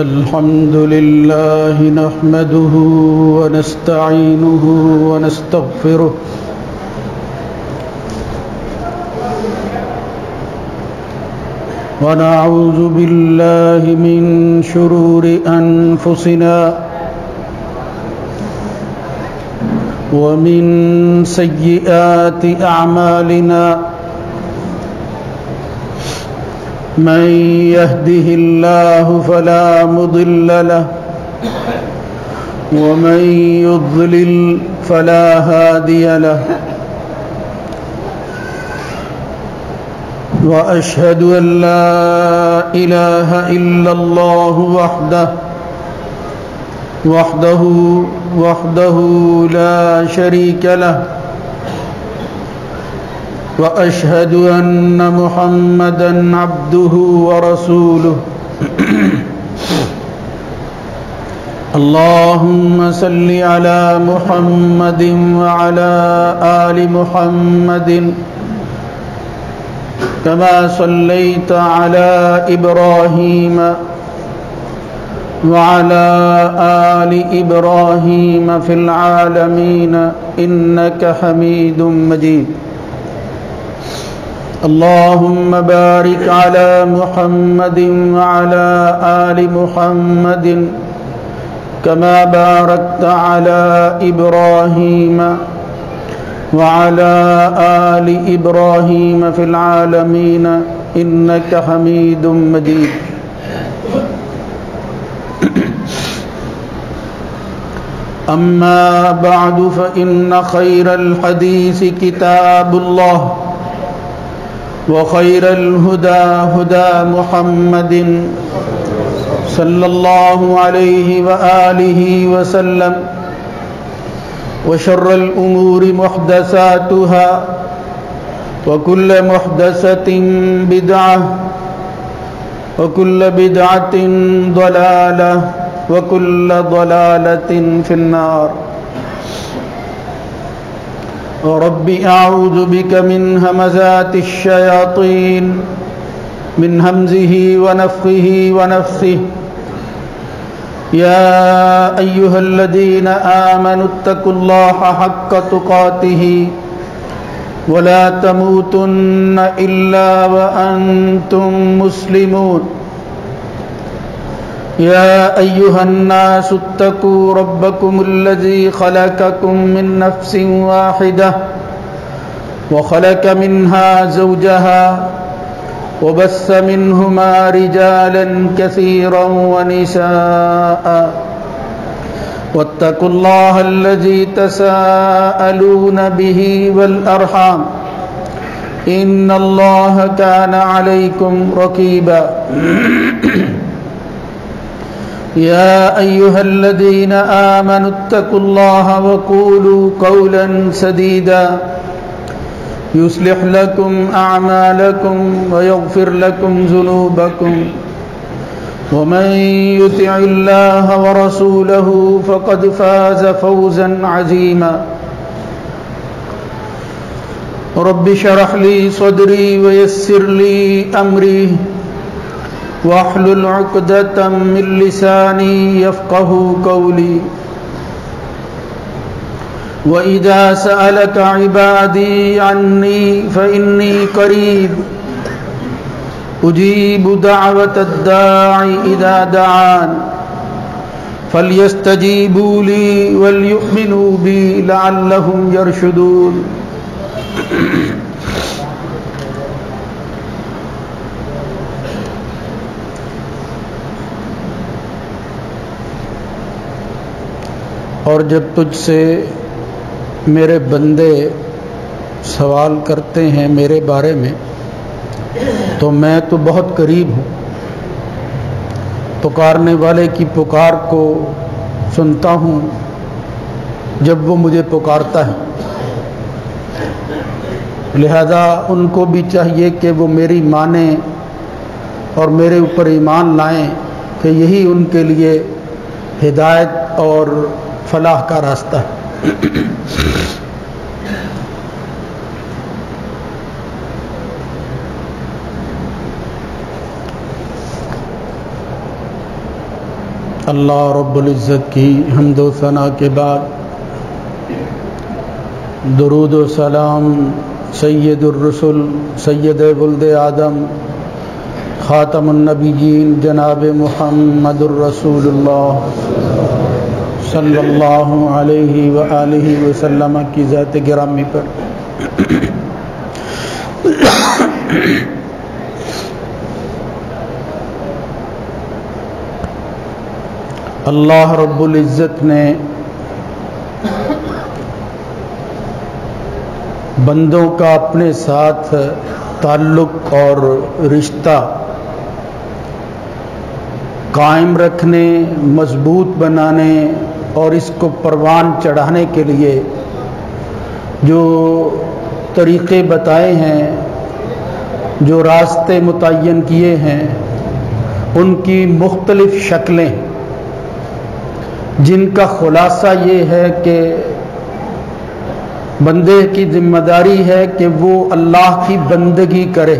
الحمد لله نحمده ونستعينه ونستغفره ونعوذ بالله من شرور أنفسنا ومن سيئات أعمالنا من يهده الله فلا مضل له ومن يضلل فلا هادي له وأشهد أن لا إله إلا الله وحده لا شريك له وأشهد أن محمدًا عبده ورسوله اللهم صل على محمد وعلى آل محمد كما صليت على إبراهيم وعلى آل إبراهيم في العالمين إنك حميد مجيد اللهم بارك على محمد وعلى آل محمد كما باركت على إبراهيم وعلى آل إبراهيم في العالمين إنك حميد مجيد أما بعد فإن خير الحديث كتاب الله وخير الهدى هدى محمد صلى الله عليه وآله وسلم وشر الأمور محدثاتها وكل محدثة بدعة وكل بدعة ضلالة وكل ضلالة في النار رب أعوذ بك من همزات الشياطين من همزه ونفخه ونفثه يا أيها الذين آمنوا اتقوا الله حق تقاته ولا تموتن إلا وأنتم مسلمون يا أيها الناس اتقوا ربكم الذي خلقكم من نفس واحدة وخلق منها زوجها وبث منهما رجالا كثيرا ونساء واتقوا الله الذي تساءلون به والأرحام إن الله كان عليكم رقيبا يا أيها الذين آمنوا اتقوا الله وقولوا قولا سديدا يصلح لكم أعمالكم ويغفر لكم ذنوبكم ومن يطع الله ورسوله فقد فاز فوزا عظيما رب اشرح لي صدري ويسر لي أمري واحلل عقدة من لساني يفقه قولي وإذا سألك عبادي عني فإني قريب أجيب دعوة الداع إذا دعان فليستجيبوا لي وليؤمنوا بي لعلهم يرشدون اور جب تجھ سے میرے بندے سوال کرتے ہیں میرے بارے میں تو میں تو بہت قریب ہوں، پکارنے والے کی پکار کو سنتا ہوں جب وہ مجھے پکارتا ہے، لہذا ان کو بھی چاہیے کہ وہ میری مانیں اور میرے اوپر ایمان لائیں کہ یہی ان کے لیے ہدایت اور فلاح کا راستہ ہے۔ اللہ رب العزت کی حمد و ثنا کے بعد درود و سلام سید الرسل سید ولد آدم خاتم النبیین جناب محمد الرسول اللہ صلی اللہ علیہ وآلہ وسلم کی ذات گرامی پر اللہ رب العزت نے بندوں کا اپنے ساتھ تعلق اور رشتہ قائم رکھنے، مضبوط بنانے اور اس کو پروان چڑھانے کے لیے جو طریقے بتائے ہیں، جو راستے متعین کیے ہیں، ان کی مختلف شکلیں، جن کا خلاصہ یہ ہے کہ بندے کی ذمہ داری ہے کہ وہ اللہ کی بندگی کرے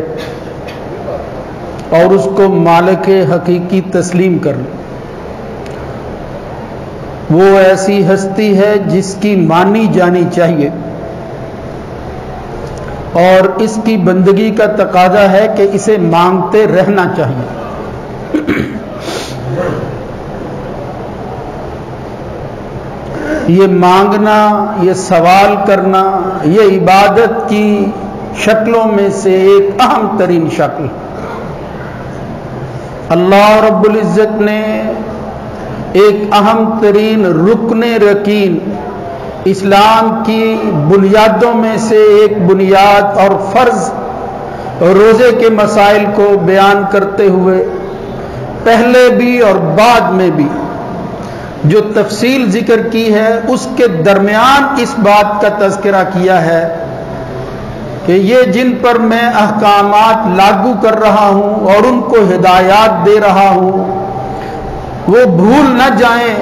اور اس کو مالک حقیقی تسلیم کر لے۔ وہ ایسی ہستی ہے جس کی مانی جانی چاہیے اور اس کی بندگی کا تقاضا ہے کہ اسے مانگتے رہنا چاہیے۔ یہ مانگنا، یہ سوال کرنا، یہ عبادت کی شکلوں میں سے ایک اہم ترین شکل۔ اللہ رب العزت نے ایک اہم ترین رکن رکین، اسلام کی بنیادوں میں سے ایک بنیاد اور فرض روزے کے مسائل کو بیان کرتے ہوئے پہلے بھی اور بعد میں بھی جو تفصیل ذکر کی ہے، اس کے درمیان اس بات کا تذکرہ کیا ہے کہ یہ جن پر میں احکامات لاگو کر رہا ہوں اور ان کو ہدایات دے رہا ہوں، وہ بھول نہ جائیں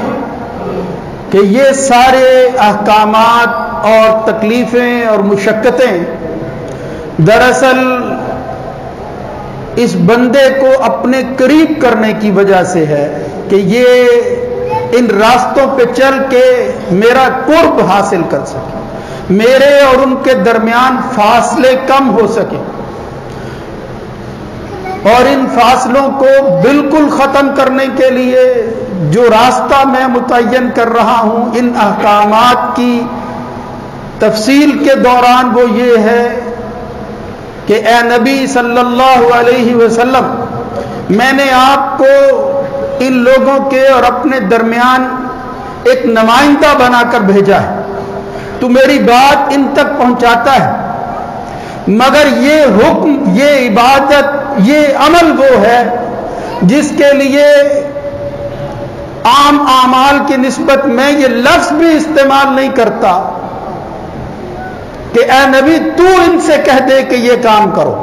کہ یہ سارے احکامات اور تکلیفیں اور مشقتیں دراصل اس بندے کو اپنے قریب کرنے کی وجہ سے ہے کہ یہ ان راستوں پہ چل کے میرا قرب حاصل کر سکے، میرے اور ان کے درمیان فاصلے کم ہو سکے، اور ان فاصلوں کو بالکل ختم کرنے کے لیے جو راستہ میں متعین کر رہا ہوں ان احکامات کی تفصیل کے دوران، وہ یہ ہے کہ اے نبی صلی اللہ علیہ وسلم، میں نے آپ کو ان لوگوں کے اور اپنے درمیان ایک نمائندہ بنا کر بھیجا ہے، تو میری بات ان تک پہنچاتا ہے، مگر یہ حکم، یہ عبادت، یہ عمل وہ ہے جس کے لیے عام اعمال کی نسبت میں یہ لفظ بھی استعمال نہیں کرتا کہ اے نبی تو ان سے کہہ دے کہ یہ کام کرو۔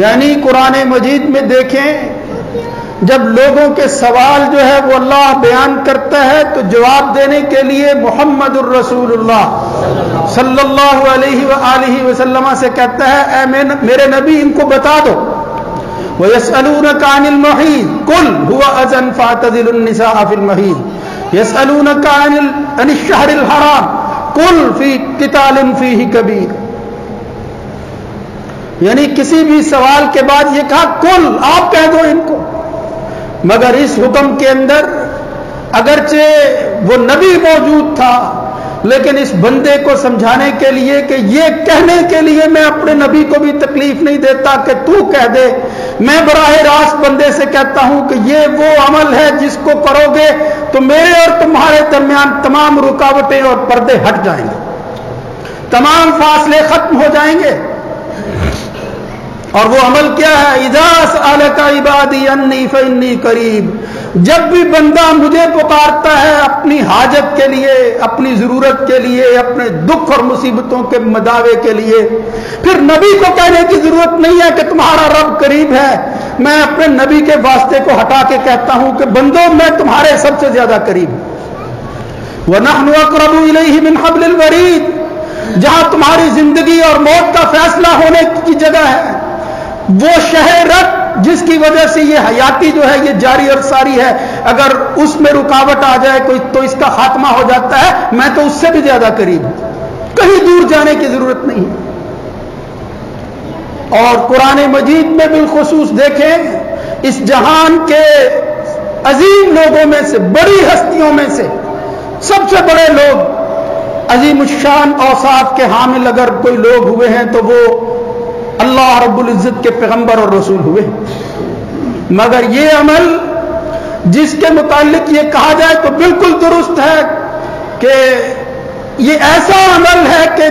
یعنی قرآن مجید میں دیکھیں، جب لوگوں کے سوال جو ہے وہ اللہ بیان کرتا ہے تو جواب دینے کے لیے محمد الرسول اللہ صلی اللہ علیہ وآلہ وسلم سے کہتا ہے اے میرے نبی ان کو بتا دو، وَيَسْأَلُونَكَ عَنِ الْمَحِيضِ قُلْ هُوَ أَذًى فَاعْتَزِلُوا النِّسَاءَ فِي الْمَحِيضِ يَسْأَلُونَكَ عَنِ الشَّهْرِ الْحَرَامِ قُلْ فِي قِتَالٍ فِيهِ كَبِيرٌ۔ یعنی کسی بھی سوال کے بعد یہ کہا کل، آپ کہہ دو ان کو، مگر اس حکم کے اندر اگرچہ وہ نبی موجود تھا لیکن اس بندے کو سمجھانے کے لیے کہ یہ کہنے کے لیے میں اپنے نبی کو بھی تکلیف نہیں دیتا کہ تو کہہ دے، میں براہ راست بندے سے کہتا ہوں کہ یہ وہ عمل ہے جس کو کرو گے تو میرے اور تمہارے درمیان تمام رکاوٹیں اور پردے ہٹ جائیں گے، تمام فاصلے ختم ہو جائیں گے۔ اور وہ عمل کیا ہے؟ اذا سألک عبادی انی فانی قریب، جب بھی بندہ مجھے پکارتا ہے اپنی حاجت کے لیے، اپنی ضرورت کے لیے، اپنے دکھ اور مصیبتوں کے مداوے کے لیے، پھر نبی کو کہنے کی ضرورت نہیں ہے کہ تمہارا رب قریب ہے، میں اپنے نبی کے واسطے کو ہٹا کے کہتا ہوں کہ بندوں میں تمہارے سب سے زیادہ قریب ہوں۔ وَنَحْنُ أَقْرَبُ إِلَيْهِ مِنْ حَبْلِ الْوَرِيدِ، جہاں تمہاری زندگی اور موت کا فیصلہ ہونے کی جگہ ہے، وہ شہ رگ جس کی وجہ سے یہ حیاتی جو ہے یہ جاری اور ساری ہے، اگر اس میں رکاوٹ آ جائے کوئی تو اس کا خاتمہ ہو جاتا ہے، میں تو اس سے بھی زیادہ قریب ہوں، کہیں دور جانے کی ضرورت نہیں۔ اور قرآن مجید میں بالخصوص دیکھیں، اس جہان کے عظیم لوگوں میں سے، بڑی ہستیوں میں سے سب سے بڑے لوگ، عظیم الشان اوصاف کے حامل اگر کوئی لوگ ہوئے ہیں تو وہ اللہ رب العزت کے پیغمبر اور رسول ہوئے، مگر یہ عمل جس کے متعلق یہ کہا جائے تو بالکل درست ہے کہ یہ ایسا عمل ہے کہ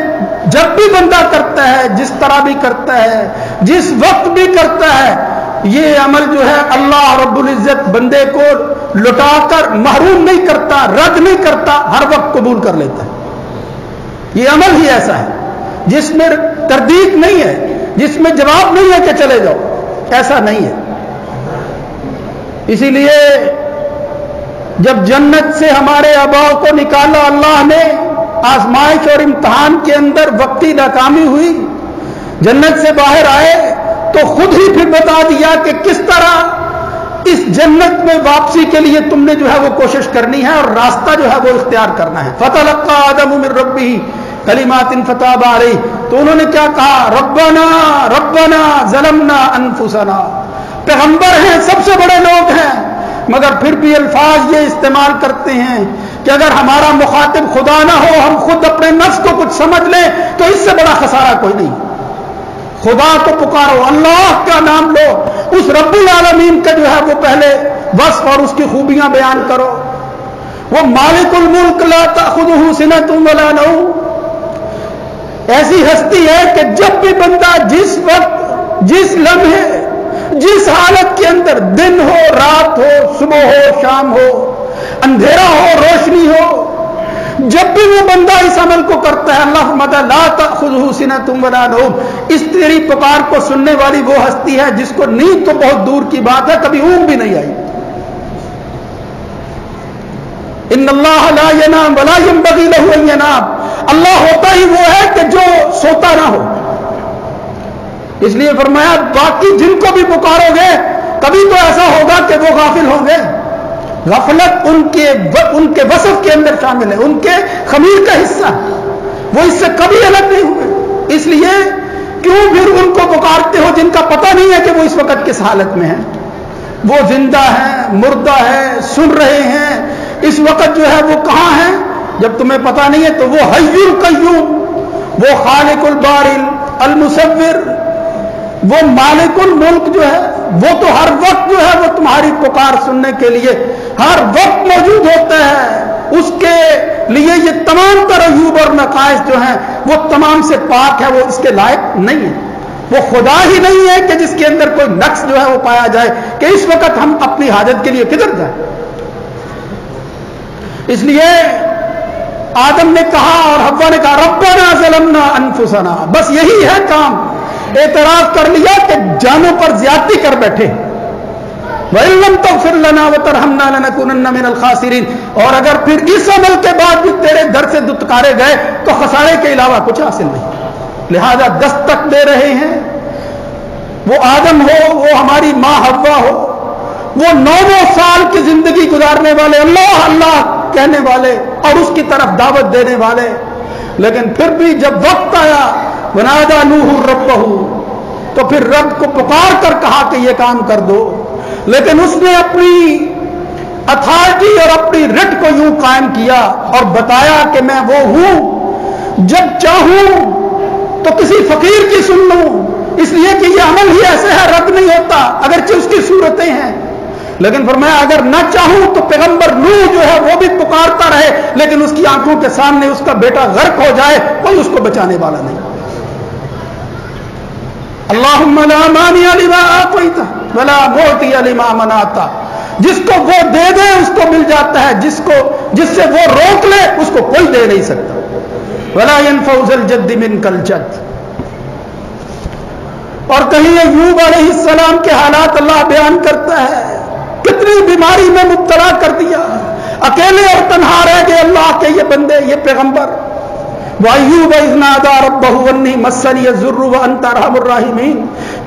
جب بھی بندہ کرتا ہے، جس طرح بھی کرتا ہے، جس وقت بھی کرتا ہے، یہ عمل جو ہے اللہ رب العزت بندے کو لٹا کر محروم نہیں کرتا، رد نہیں کرتا، ہر وقت قبول کر لیتا ہے۔ یہ عمل ہی ایسا ہے جس میں تردید نہیں ہے، جس میں جواب نہیں ہے کہ چلے جاؤ، ایسا نہیں ہے۔ اسی لیے جب جنت سے ہمارے آباؤ کو نکالا اللہ نے، آزمائش اور امتحان کے اندر وقتی ناکامی ہوئی، جنت سے باہر آئے تو خود ہی پھر بتا دیا کہ کس طرح اس جنت میں واپسی کے لیے تم نے جو ہے وہ کوشش کرنی ہے اور راستہ جو ہے وہ اختیار کرنا ہے۔ فَتَلَقَّىٰ آدَمُ مِن رَبِّهِ کلمات فتاب علیہ، تو انہوں نے کیا کہا؟ ربنا ربنا ظلمنا انفسنا۔ پیغمبر ہیں، سب سے بڑے لوگ ہیں، مگر پھر بھی الفاظ یہ استعمال کرتے ہیں کہ اگر ہمارا مخاطب خدا نہ ہو، ہم خود اپنے نفس کو کچھ سمجھ لیں تو اس سے بڑا خسارہ کوئی نہیں۔ خدا کو پکارو، اللہ کا نام لو، اس رب العالمین کا جو ہے وہ پہلے وصف اور اس کی خوبیاں بیان کرو۔ وہ مالک الملک لا تأخذہ سنۃ ولا نوم، ایسی ہستی ہے کہ جب بھی بندہ جس وقت، جس لمحے، جس حالت کے اندر، دن ہو، رات ہو، صبح ہو، شام ہو، اندھیرا ہو، روشنی ہو، جب بھی وہ بندہ اس عمل کو کرتا ہے، اللہ فرماتا ہے لا تأخذہ سنۃ ولا نوم، اس تیری پکار کو سننے والی وہ ہستی ہے جس کو نیند تو بہت دور کی بات ہے، کبھی اونگ بھی نہیں آئی۔ ان اللہ لا ینام ولا ينبغي له ان ینام، اللہ ہوتا ہی وہ ہے کہ جو سوتا نہ ہو۔ اس لیے فرمایا باقی جن کو بھی پکارو گے کبھی تو ایسا ہوگا کہ وہ غافل ہوں گے۔ غفلت ان کے وصف کے اندر شامل ہے، ان کے خمیر کا حصہ، وہ اس سے کبھی الگ نہیں ہوئے۔ اس لیے کیوں پھر ان کو پکارتے ہو جن کا پتہ نہیں ہے کہ وہ اس وقت کس حالت میں ہیں؟ وہ زندہ ہیں، مردہ ہیں، سن رہے ہیں، اس وقت جو ہے وہ کہاں ہیں؟ جب تمہیں پتہ نہیں ہے تو وہ حی القیوم، وہ خالق الباری المصور، وہ مالک الملک جو ہے وہ تو ہر وقت جو ہے وہ تمہاری پکار سننے کے لیے ہر وقت موجود ہوتا ہے۔ اس کے لیے یہ تمام تر عیوب اور نقائص جو ہیں وہ تمام سے پاک ہے، وہ اس کے لائق نہیں ہے۔ وہ خدا ہی نہیں ہے کہ جس کے اندر کوئی نقص جو ہے وہ پایا جائے کہ اس وقت ہم اپنی حاجت کے لیے کدھر جائیں۔ اس لیے آدم نے کہا اور حوا نے کہا ربنا ظلمنا انفسنا، بس یہی ہے کام، اعتراف کر لیا کہ جانوں پر زیادتی کر بیٹھے۔ وَإِن لَّمْ تَغْفِرْ لَنَا وَتَرْحَمْنَا لَنَكُونَنَّ مِنَ الْخَاسِرِينَ، اور اگر پھر اس عمل کے بعد بھی تیرے در سے دتکارے گئے تو خسارے کے علاوہ کچھ حاصل نہیں۔ لہذا دستک دے رہے ہیں، وہ آدم ہو، وہ ہماری ماں حوا ہو، وہ 9 سال کی زندگی گزارنے والے، اللہ اللہ کہنے والے اور اس کی طرف دعوت دینے والے، لیکن پھر بھی جب وقت آیا ونادى نوح ربہ، تو پھر رب کو پکار کر کہا کہ یہ کام کر دو، لیکن اس نے اپنی اتھارٹی اور اپنی رٹ کو یوں قائم کیا اور بتایا کہ میں وہ ہوں، جب چاہوں تو کسی فقیر کی سن لوں، اس لیے کہ یہ عمل ہی ایسے ہے رد نہیں ہوتا اگرچہ اس کی صورتیں ہیں، لیکن فرمایا اگر نہ چاہوں تو پیغمبر نوح جو ہے وہ بھی پکارتا رہے لیکن اس کی آنکھوں کے سامنے اس کا بیٹا غرق ہو جائے، کوئی اس کو بچانے والا نہیں۔ اللہم لا مانع لما اعطیت ولا معطی لما منعت، جس کو وہ دے دے اس کو مل جاتا ہے، جس سے وہ روک لے اس کو کوئی دے نہیں سکتا۔ ولا ينفع ذا الجد منک الجد۔ اور کہیں ایوب علیہ السلام کے حالات اللہ بیان کرتا ہے، کتنی بیماری میں مبتلا کر دیا، اکیلے اور تنہا رہ گئے اللہ کے یہ بندے، یہ پیغمبر۔ وَأَيُّوبَ إِذْ نَادَىٰ رَبَّهُ أَنِّي مَسَّنِيَ الضُّرُّ وَأَنتَ أَرْحَمُ الرَّاحِمِينَ،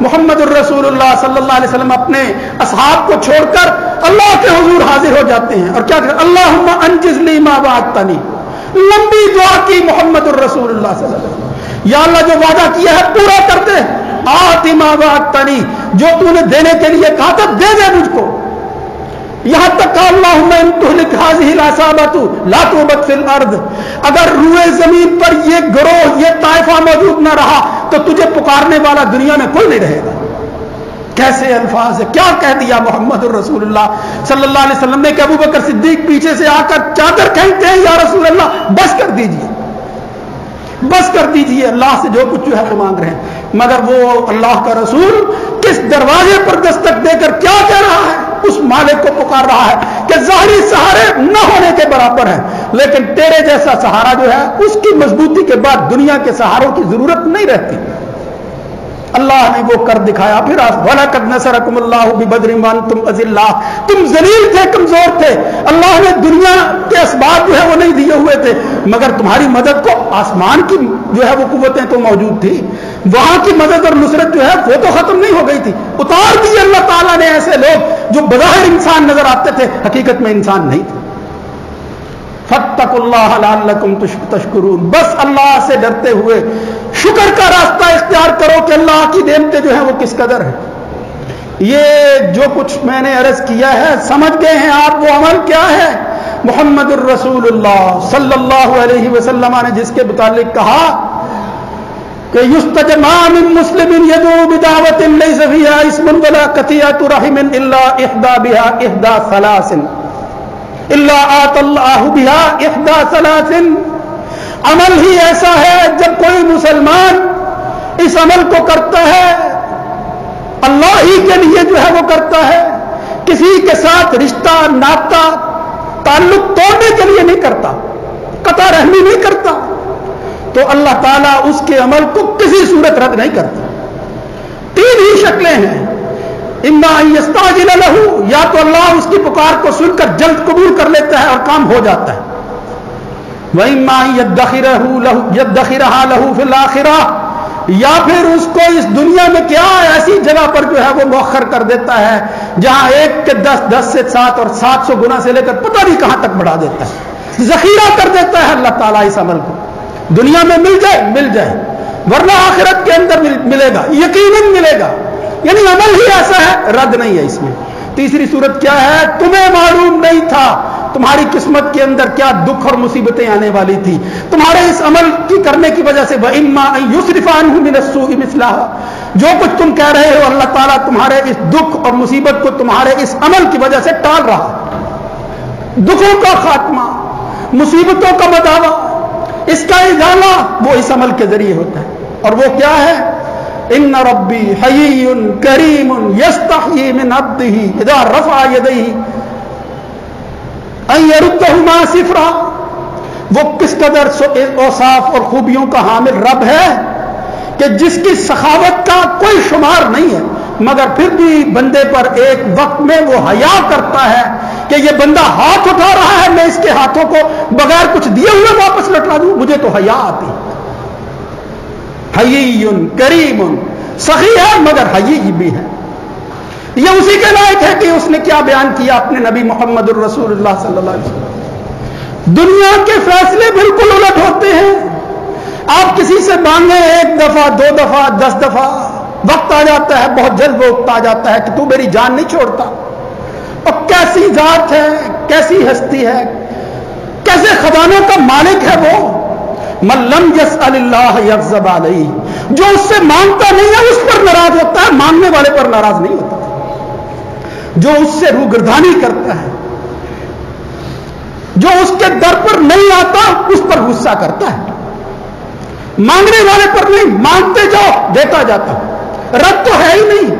محمد الرسول صلی اللہ علیہ وسلم اپنے اصحاب کو چھوڑ کر اللہ کے حضور حاضر ہو جاتے ہیں اور کیا کہتے ہیں؟ اللہم انجز لی ما وعدتنی. لمبی دعا کی محمد الرسول صلی اللہ علیہ وسلم، یا اللہ جو وعدہ کیا ہے پورا کر دے. آتی ما وعدتنی، جو تو نے دینے کے لیے کہا تھا دے دے مجھ کو. یہاں تک کہ اللہم ان تہلک هذه العصابۃ لا تعبد فی الارض، اگر روئے زمین پر یہ گروہ یہ طائفہ موجود نہ رہا تو تجھے پکارنے والا دنیا میں کوئی نہیں رہے گا. کیسے الفاظ ہے، کیا کہہ دیا محمد الرسول اللہ صلی اللہ علیہ وسلم نے کہ ابو بکر صدیق پیچھے سے آ کر چادر کھینچتے ہیں، یا رسول اللہ بس کر دیجئے، بس کر دیجئے، اللہ سے جو کچھ جو ہے وہ مانگ رہے ہیں. مگر وہ اللہ کا رسول کس دروازے پر دستک دے کر کیا کہہ رہا ہے؟ اس مالک کو پکار رہا ہے کہ ظاہری سہارے نہ ہونے کے برابر ہے، لیکن تیرے جیسا سہارا جو ہے اس کی مضبوطی کے بعد دنیا کے سہاروں کی ضرورت نہیں رہتی. اللہ نے وہ کر دکھایا. پھر وَلَقَدْ نَصَرَكُمُ اللَّهُ بِبَدْرٍ وَأَنْتُمْ أَذِلَّةٌ، تم ذلیل تھے، کمزور تھے، اللہ نے دنیا کے اسباب جو ہے وہ نہیں دیے ہوئے تھے، مگر تمہاری مدد کو آسمان کی جو ہے وہ قوتیں تو موجود تھی، وہاں کی مدد اور نصرت جو ہے وہ تو ختم نہیں ہو گئی تھی. اتار دیے اللہ تعالیٰ نے ایسے لوگ جو بظاہر انسان نظر آتے تھے، حقیقت میں انسان نہیں تھے. فَاتَّقُوا اللَّهَ لَعَلَّكُمْ تَشْكُرُونَ، بس اللہ سے ڈرتے ہوئے شکر کا راستہ اختیار کرو کہ اللہ کی نعمتیں جو ہیں وہ کس قدر ہیں. یہ جو کچھ میں نے عرض کیا ہے سمجھ گئے ہیں آپ وہ عمل کیا ہے؟ محمد الرسول اللہ صلی اللہ علیہ وسلم نے جس کے متعلق کہا کہ یستجمع من مسلم یدعو بدعوۃ لیس فیہا اسم ولا قطیعۃ رحم الا احدى بها احدى ثلاث الا آت اللہ بها احدى ثلاث. عمل ہی ایسا ہے جب کوئی مسلمان اس عمل کو کرتا ہے اللہ ہی کے لیے جو ہے وہ کرتا ہے، کسی کے ساتھ رشتہ ناطہ تعلق توڑنے کے لیے نہیں کرتا، قطع رحمی نہیں کرتا، تو اللہ تعالیٰ اس کے عمل کو کسی صورت رد نہیں کرتا. تین ہی شکلیں ہیں، اما ان یستعجل لہ، یا تو اللہ اس کی پکار کو سن کر جلد قبول کر لیتا ہے اور کام ہو جاتا ہے، وَإِمَّا يَدَّخِرَهَا لَهُ فِي الْآخِرَةِ، یا پھر اس کو اس دنیا میں کیا ایسی جگہ پر جو ہے وہ مؤخر کر دیتا ہے جہاں 1 کے 10 سے 7 اور 700 گنا سے لے کر پتہ نہیں کہاں تک بڑھا دیتا ہے. ذخیرہ کر دیتا ہے اللہ تعالیٰ اس عمل کو، دنیا میں مل جائے ورنہ آخرت کے اندر ملے گا، یقیناً ملے گا. یعنی عمل ہی ایسا ہے، رد نہیں ہے اس میں. تیسری صورت کیا ہے؟ تمہیں معلوم نہیں تھا تمہاری قسمت کے اندر کیا دکھ اور مصیبتیں آنے والی تھی، تمہارے اس عمل کی کرنے کی وجہ سے وَإِمَّا أَن يُصْرِفَ عَنْهُ مِنَ السُّوءِ مِثْلَهَا، جو کچھ تم کہہ رہے ہو اللہ تعالیٰ تمہارے اس دکھ اور مصیبت کو تمہارے اس عمل کی وجہ سے ٹال رہا. دکھوں کا خاتمہ، مصیبتوں کا مداوع، اس کا ازالہ وہ اس عمل کے ذریعے ہوتا ہے. اور وہ کیا ہے؟ ان ربی حیی کریم یستحیی من عبدہ اذا رفع یدیہ ان یردہما صفرا. وہ کس قدر اوصاف اور خوبیوں کا حامل رب ہے کہ جس کی سخاوت کا کوئی شمار نہیں ہے، مگر پھر بھی بندے پر ایک وقت میں وہ حیا کرتا ہے کہ یہ بندہ ہاتھ اٹھا رہا ہے، میں اس کے ہاتھوں کو بغیر کچھ دیے ہوئے واپس لٹا دوں، مجھے تو حیا آتی. حیی کریم، سخی ہے مگر حیی بھی ہے. یہ اسی کے لائق ہے کہ اس نے کیا بیان کیا اپنے نبی محمد الرسول اللہ صلی اللہ علیہ وسلم. دنیا کے فیصلے بالکل الٹ ہوتے ہیں. آپ کسی سے مانگیں 1 دفعہ 2 دفعہ 10 دفعہ، وقت آ جاتا ہے بہت جلد وقت آ جاتا ہے کہ تو میری جان نہیں چھوڑتا. اور کیسی ذات ہے، کیسی ہستی ہے، کیسے خزانوں کا مالک ہے وہ. من لم یسأل اللہ یغضب علیہ، جو اس سے مانگتا نہیں ہے اس پر ناراض ہوتا ہے، مانگنے والے پر ناراض نہیں ہوتا. جو اس سے روگردانی کرتا ہے، جو اس کے در پر نہیں آتا اس پر غصہ کرتا ہے. مانگنے والے پر نہیں، مانگتے جاؤ دیتا جاتا. رد تو ہے ہی نہیں.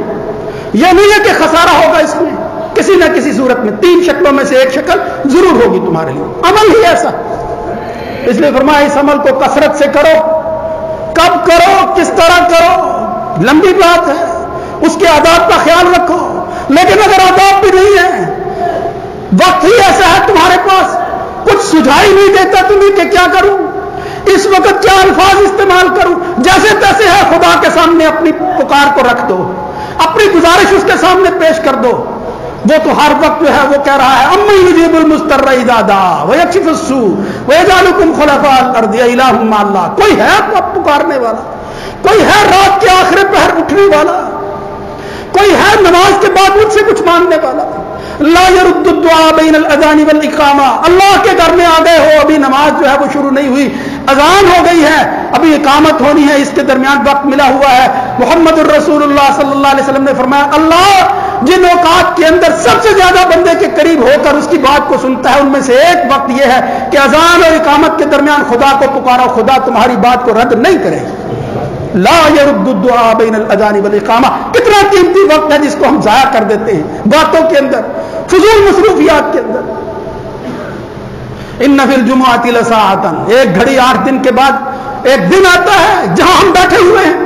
یہ نہیں ہے کہ خسارہ ہوگا اس میں، کسی نہ کسی صورت میں 3 شکلوں میں سے ایک شکل ضرور ہوگی تمہارے لیے. عمل ہی ایسا، اس لیے فرمایا اس عمل کو کثرت سے کرو. کب کرو، کس طرح کرو، لمبی بات ہے. اس کے آداب کا خیال رکھو. لیکن اگر آداب بھی نہیں ہے، وقت ہی ایسا ہے تمہارے پاس، کچھ سجھائی نہیں دیتا تمہیں کہ کیا کروں، اس وقت کیا الفاظ استعمال کروں، جیسے تیسے ہے خدا کے سامنے اپنی پکار کو رکھ دو، اپنی گزارش اس کے سامنے پیش کر دو. وہ تو ہر وقت جو ہے وہ کہہ رہا ہے امن یجیب المضطر اذا دعا ویکشف السوء ویجعلکم خلفاء الارض الہ مع اللہ. کوئی ہے اب پکارنے والا؟ کوئی ہے رات کے آخر پہر اٹھنے والا؟ کوئی ہے نماز کے بعد مجھ سے کچھ مانگنے والا؟ لا يرد الدعاء بین الاذان والاقامہ. اللہ کے گھر میں آ گئے ہو، ابھی نماز جو ہے وہ شروع نہیں ہوئی، اذان ہو گئی ہے، ابھی اقامت ہونی ہے، اس کے درمیان وقت ملا ہوا ہے. محمد الرسول اللہ صلی اللہ علیہ وسلم نے فرمایا اللہ جن اوقات کے اندر سب سے زیادہ بندے کے قریب ہو کر اس کی بات کو سنتا ہے، ان میں سے ایک وقت یہ ہے کہ اذان اور اقامت کے درمیان خدا کو پکارو، خدا تمہاری بات کو رد نہیں کرے. لا يرد الدعاء بین الاذان والاقامہ. کتنا قیمتی وقت ہے جس کو ہم ضائع کر دیتے ہیں باتوں کے اندر، فضول مصروفیات کے اندر. ان فی الجمعۃ لساعۃ. ایک گھڑی 8 دن کے بعد ایک دن آتا ہے جہاں ہم بیٹھے ہوئے ہیں،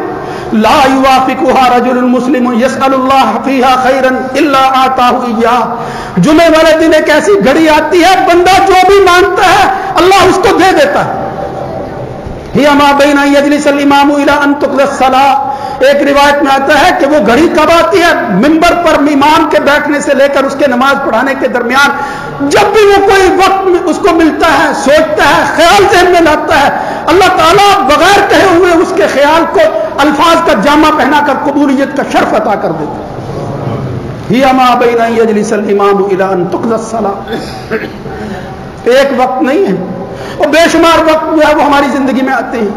لا یوافقها رجل مسلم یسأل اللہ فیہا خیرا الا آتاہ ایاہ. جمعے والے دن ایک ایسی گھڑی آتی ہے بندہ جو بھی مانگتا ہے اللہ اس کو دے دیتا ہے. ہی ما بین یجلس الامام الی ان تقضی الصلاۃ. ایک روایت میں آتا ہے کہ وہ گھڑی کب آتی ہے؟ منبر پر امام کے بیٹھنے سے لے کر اس کے نماز پڑھانے کے درمیان جب بھی وہ کوئی وقت اس کو ملتا ہے، سوچتا ہے، خیال ذہن میں لاتا ہے، اللہ تعالیٰ بغیر کہے ہوئے اس کے خیال کو الفاظ کا جامہ پہنا کر قبولیت کا شرف عطا کر دیتا ہے. ہی ما بین یجلس الامام الی ان تقضی الصلاۃ. ایک وقت نہیں ہے، اور بے شمار وقت جو ہے وہ ہماری زندگی میں آتے ہیں.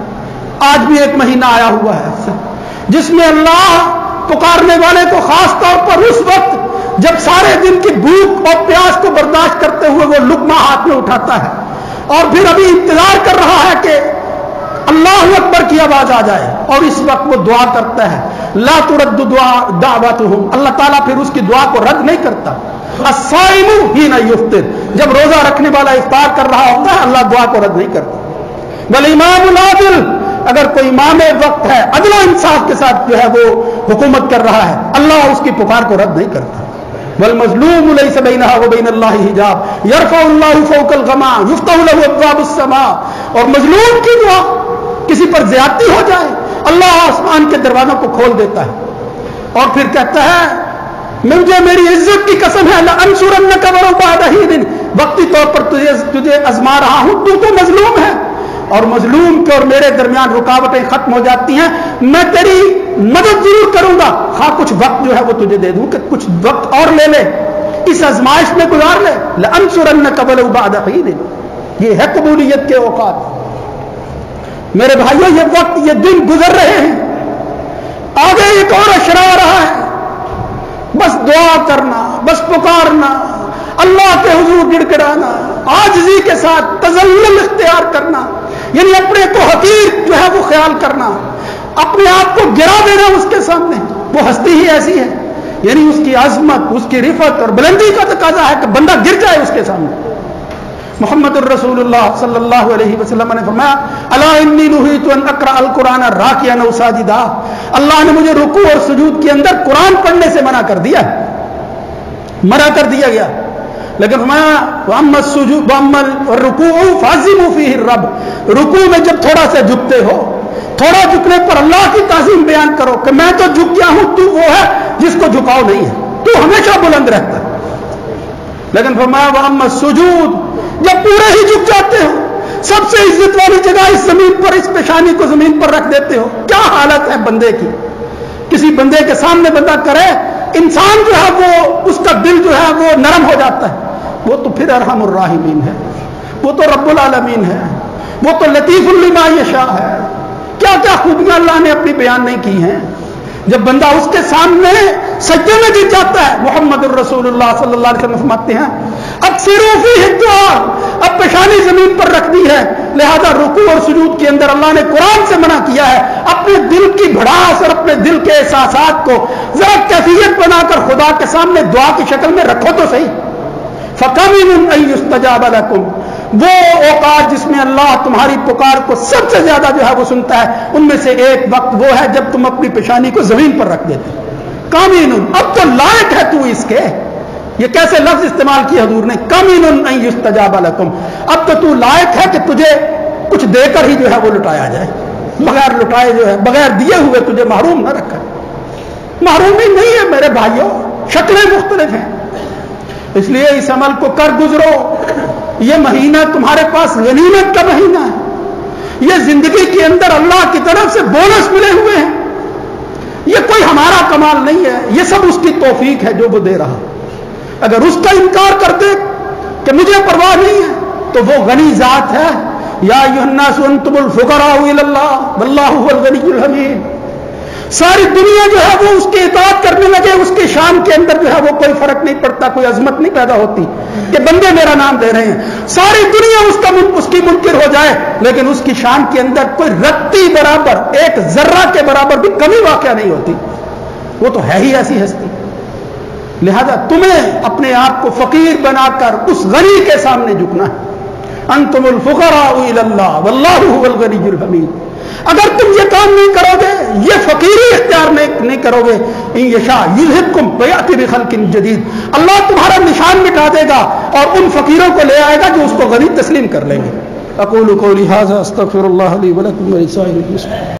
آج بھی ایک مہینہ آیا ہوا ہے جس میں اللہ پکارنے والے کو خاص طور پر اس وقت جب سارے دن کی بھوک اور پیاس کو برداشت کرتے ہوئے وہ لقمہ ہاتھ میں اٹھاتا ہے اور پھر ابھی انتظار کر رہا ہے کہ اللہ اکبر کی آواز آ جائے، اور اس وقت وہ دعا کرتا ہے. لا ترد دعواتهم. اللہ تعالیٰ پھر اس کی دعا کو رد نہیں کرتا. الصائم حین یفطر. جب روزہ رکھنے والا افطار کر رہا ہوتا ہے اللہ دعا کو رد نہیں کرتا. والامام العادل. اگر کوئی امام وقت ہے عدل و انصاف کے ساتھ جو ہے وہ حکومت کر رہا ہے اللہ اس کی پکار کو رد نہیں کرتا. والمظلوم ليس بينها وبين الله حجاب يرفع الله فوق الغمام يفتح له ابواب السماء. اور مظلوم کی دعا کسی پر زیادتی ہو جائے اللہ آسمان کے دروازوں کو کھول دیتا ہے اور پھر کہتا ہے مجھے میری عزت کی قسم ہے لانصرنک ولو بعد حین. وقتی طور پر تجھے آزما رہا ہوں، تو مظلوم ہے اور مظلوم کے اور میرے درمیان رکاوٹیں ختم ہو جاتی ہیں. میں تیری مدد ضرور کروں گا، ہاں کچھ وقت جو ہے وہ تجھے دے دوں کہ کچھ وقت اور لے لے، اس آزمائش میں گزار لے. لانصرنک ولو بعد حین. یہ ہے قبولیت کے اوقات. میرے بھائیوں یہ وقت یہ دن گزر رہے ہیں، آگے ایک اور اشرا آ رہا ہے. بس دعا کرنا، بس پکارنا، اللہ کے حضور گڑگڑانا، عاجزی کے ساتھ تذلل اختیار کرنا، یعنی اپنے کو حقیر جو ہے وہ خیال کرنا، اپنے آپ کو گرا دینا اس کے سامنے. وہ ہستی ہی ایسی ہے، یعنی اس کی عظمت، اس کی رفعت اور بلندی کا تقاضا ہے کہ بندہ گر جائے اس کے سامنے. محمد الرسول اللہ صلی اللہ علیہ وسلم نے فرمایا الا انی نہیت ان اقرأ القرآن راکعا او ساجدا. اللہ نے مجھے رکوع اور سجود کے اندر قرآن پڑھنے سے منع کر دیا گیا. لیکن فرمایا واما السجود واما الرکوع فعظموا فیہ الرب. رکوع میں جب تھوڑا سا جھکتے ہو، تھوڑا جھکنے پر اللہ کی تعظیم بیان کرو کہ میں تو جھک گیا ہوں، تو وہ ہے جس کو جھکاؤ نہیں ہے، تو ہمیشہ بلند رہتا ہے. لیکن فرمایا واما السجود، جب پورے ہی جھک جاتے ہو، سب سے عزت والی جگہ اس زمین پر، اس پیشانی کو زمین پر رکھ دیتے ہو. کیا حالت ہے بندے کی؟ کسی بندے کے سامنے بندہ کرے، انسان جو ہے وہ اس کا دل جو ہے وہ نرم ہو جاتا ہے. وہ تو پھر ارحم الراحمین ہے، وہ تو رب العالمین ہے، وہ تو لطیف لما یشاء ہے. کیا کیا خوبیاں اللہ نے اپنی بیان نہیں کی ہیں. جب بندہ اس کے سامنے سجدے میں گر جاتا ہے، محمد الرسول اللہ صلی اللہ علیہ وسلم فرماتے ہیں اکثروا فیہ الدعاء. اب پیشانی زمین پر رکھ دی ہے، لہذا رکوع اور سجود کے اندر اللہ نے قرآن سے منع کیا ہے. اپنے دل کی بھڑاس اور اپنے دل کے احساسات کو ذرا کیفیت بنا کر خدا کے سامنے دعا کی شکل میں رکھو تو صحیح. فَقَمِنٌ أَن يُسْتَجَابَ لَكُمْ. وہ اوقات جس میں اللہ تمہاری پکار کو سب سے زیادہ جو ہے وہ سنتا ہے، ان میں سے ایک وقت وہ ہے جب تم اپنی پیشانی کو زمین پر رکھ دیتے. قَمِنٌ، اب تو لائق ہے تو اس کے. یہ کیسے لفظ استعمال کیا حضور نے؟ قَمِنٌ أَن يُسْتَجَابَ لَكُمْ. اب تو لائق ہے کہ تجھے کچھ دے کر ہی جو ہے وہ لٹایا جائے. بغیر لٹائے جو ہے بغیر دیے ہوئے تجھے محروم نہ رکھا. محرومی نہیں ہے میرے بھائیوں، شکلیں مختلف ہیں. اس لیے اس عمل کو کر گزرو. یہ مہینہ تمہارے پاس غنیمت کا مہینہ ہے. یہ زندگی کے اندر اللہ کی طرف سے بونس ملے ہوئے ہیں. یہ کوئی ہمارا کمال نہیں ہے، یہ سب اس کی توفیق ہے جو وہ دے رہا. اگر اس کا انکار کر دے کہ مجھے پرواہ نہیں ہے تو وہ غنی ذات ہے. یا ایھا الناس انتم الفقراء الی اللہ واللہ هو الغنی الحمید. ساری دنیا جو ہے وہ اس کی اطاعت کرنے لگے، اس کی شان کے اندر جو ہے وہ کوئی فرق نہیں پڑتا، کوئی عظمت نہیں پیدا ہوتی کہ بندے میرا نام دے رہے ہیں. ساری دنیا اس کی منکر ہو جائے لیکن اس کی شان کے اندر کوئی رتی برابر، ایک ذرہ کے برابر بھی کمی واقع نہیں ہوتی. وہ تو ہے ہی ایسی ہستی. لہذا تمہیں اپنے آپ کو فقیر بنا کر اس غنی کے سامنے جھکنا ہے. انتم الفقراء الی اللہ واللہ هو الغنی الحمید. اگر تم یہ کام نہیں کرو گے، یہ فقیری اختیار نہیں کرو گے، ان یشاء یذھبکم ویأتی بخلق جدید، اللہ تمہارا نشان مٹا دے گا اور ان فقیروں کو لے آئے گا جو اس کو غنی تسلیم کر لیں گے. اقول قولی ھذا استغفر اللہ لی ولکم ولسائر المسلمین.